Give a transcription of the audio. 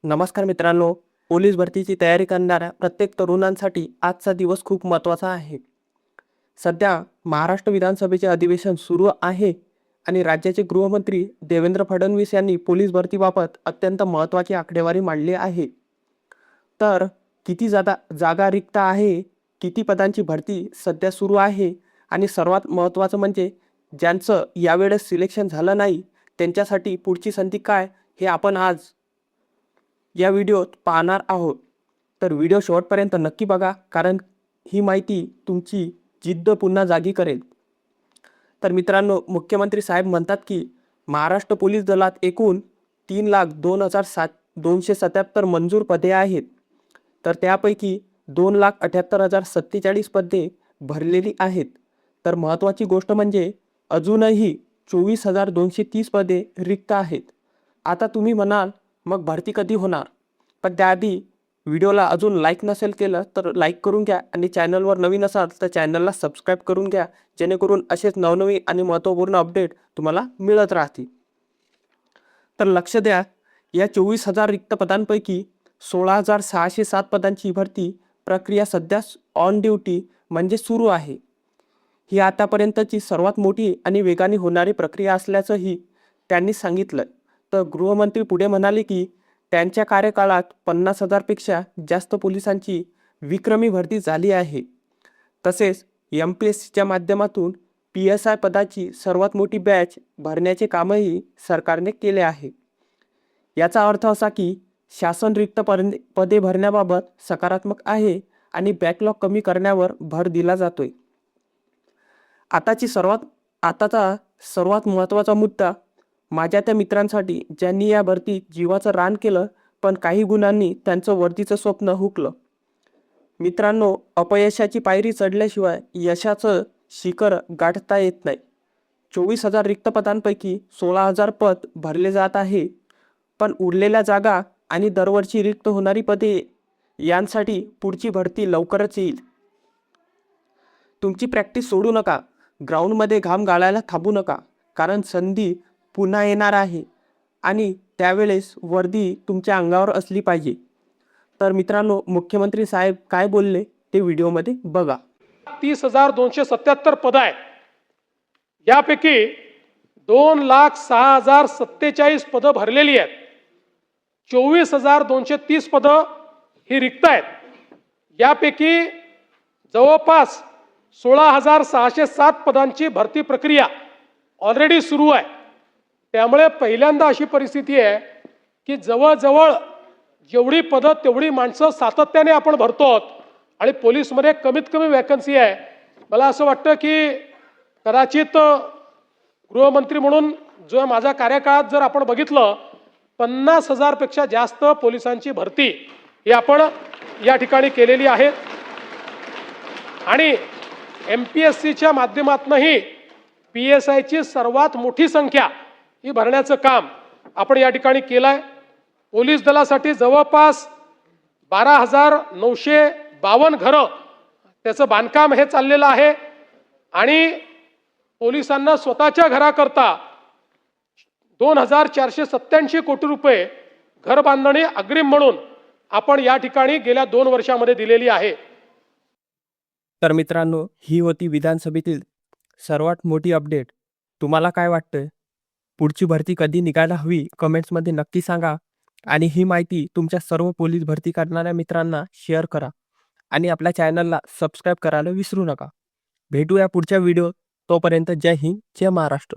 नमस्कार मित्रांनो, पोलीस भरतीची तयारी करणाऱ्या प्रत्येक तरुणांसाठी आजचा दिवस खूप महत्त्वाचा आहे. सध्या महाराष्ट्र विधानसभेचे अधिवेशन सुरू आहे आणि राज्याचे गृहमंत्री देवेंद्र फडणवीस यांनी पोलीस भरतीबाबत अत्यंत महत्त्वाची आकडेवारी मांडली आहे. तर किती जागा रिक्त आहे, किती पदांची भरती सध्या सुरू आहे आणि सर्वात महत्त्वाचं म्हणजे ज्यांचं यावेळेस सिलेक्शन झालं नाही त्यांच्यासाठी पुढची संधी काय, हे आपण आज या व्हिडिओत पाहणार आहोत. तर व्हिडिओ शेवटपर्यंत नक्की बघा, कारण ही माहिती तुमची जिद्द पुन्हा जागी करेल. तर मित्रांनो, मुख्यमंत्री साहेब म्हणतात की महाराष्ट्र पोलीस दलात एकूण 3,02,277 मंजूर पदे आहेत. तर त्यापैकी 2,78,047 पदे भरलेली आहेत. तर महत्त्वाची गोष्ट म्हणजे अजूनही 24,230 पदे रिक्त आहेत. आता तुम्ही म्हणाल, मग भरती कधी होणार? पण त्याआधी व्हिडिओला अजून लाईक नसेल केलं तर लाईक करून घ्या आणि चॅनलवर नवीन असाल तर चॅनलला सबस्क्राईब करून घ्या, जेणेकरून असेच नवनवीन आणि महत्त्वपूर्ण अपडेट तुम्हाला मिळत राहतील. तर लक्ष द्या, या 24,000 रिक्त पदांपैकी 16,607 पदांची भरती प्रक्रिया सध्या ऑन ड्युटी म्हणजे सुरू आहे. ही आतापर्यंतची सर्वात मोठी आणि वेगाने होणारी प्रक्रिया असल्याचंही त्यांनी सांगितलं. तर गृहमंत्री पुढे म्हणाले की त्यांच्या कार्यकाळात 50,000 पेक्षा जास्त पोलिसांची विक्रमी भरती झाली आहे. तसेच MPSCच्या माध्यमातून PSI पदाची सर्वात मोठी बॅच भरण्याचे कामही सरकारने केले आहे. याचा अर्थ असा की शासन रिक्त पदे भरण्याबाबत सकारात्मक आहे आणि बॅकलॉग कमी करण्यावर भर दिला जातोय. आताचा सर्वात महत्त्वाचा मुद्दा माझ्या त्या मित्रांसाठी ज्यांनी या भरतीत जीवाचं रान केलं, पण काही गुणांनी त्यांचं वर्दीचं स्वप्न हुकलं. मित्रांनो, अपयशाची पायरी चढल्याशिवाय यशाचं शिखर गाठता येत नाही. 24,000 रिक्त पदांपैकी 16,000 पद भरले जात आहे, पण उरलेल्या जागा आणि दरवर्षी रिक्त होणारी पदे यांसाठी पुढची भरती लवकरच येईल. तुमची प्रॅक्टिस सोडू नका, ग्राउंडमध्ये घाम गाळायला थांबू नका, कारण संधी पुन्हा येणार आहे आणि त्यावेळेस वर्दी तुमच्या अंगावर असली पाहिजे. तर मित्रांनो, मुख्यमंत्री साहेब काय बोलले ते व्हिडिओमध्ये बघा. 30,277 पदं आहेत. यापैकी 2,06,047 पदं भरलेली आहेत. 24,230 पदं ही रिक्त आहेत. यापैकी जवळपास 16,607 पदांची भरती प्रक्रिया ऑलरेडी सुरू आहे. त्यामुळे पहिल्यांदा अशी परिस्थिती आहे की जवळजवळ जेवढी पदं तेवढी माणसं सातत्याने आपण भरतो आहोत आणि पोलीसमध्ये कमीत कमी वॅकन्सी आहे. मला असं वाटतं की कदाचित गृहमंत्री म्हणून जो माझ्या कार्यकाळात जर आपण बघितलं, 50,000 पेक्षा जास्त पोलिसांची भरती ही आपण या ठिकाणी केलेली आहे आणि MPSCच्या माध्यमातूनही PSIची सर्वात मोठी संख्या ही भरण्याचं काम आपण या ठिकाणी केलं आहे. पोलीस दलासाठी जवळपास 12,952 घरं त्याचं बांधकाम हे चाललेलं आहे आणि पोलिसांना स्वतःच्या घराकरता 2,487 कोटी रुपये घर बांधणी अग्रिम म्हणून आपण या ठिकाणी गेल्या 2 वर्षामध्ये दिलेली आहे. तर मित्रांनो, ही होती विधानसभेतील सर्वात मोठी अपडेट. तुम्हाला काय वाटतं? पुढची भरती कधी निघायला हवी? कमेंट्समध्ये नक्की सांगा आणि ही माहिती तुमच्या सर्व पोलीस भरती करणाऱ्या मित्रांना शेअर करा आणि आपल्या चॅनलला सबस्क्राईब करायला विसरू नका. भेटूया पुढच्या व्हिडिओ. तोपर्यंत जय हिंद, जय महाराष्ट्र.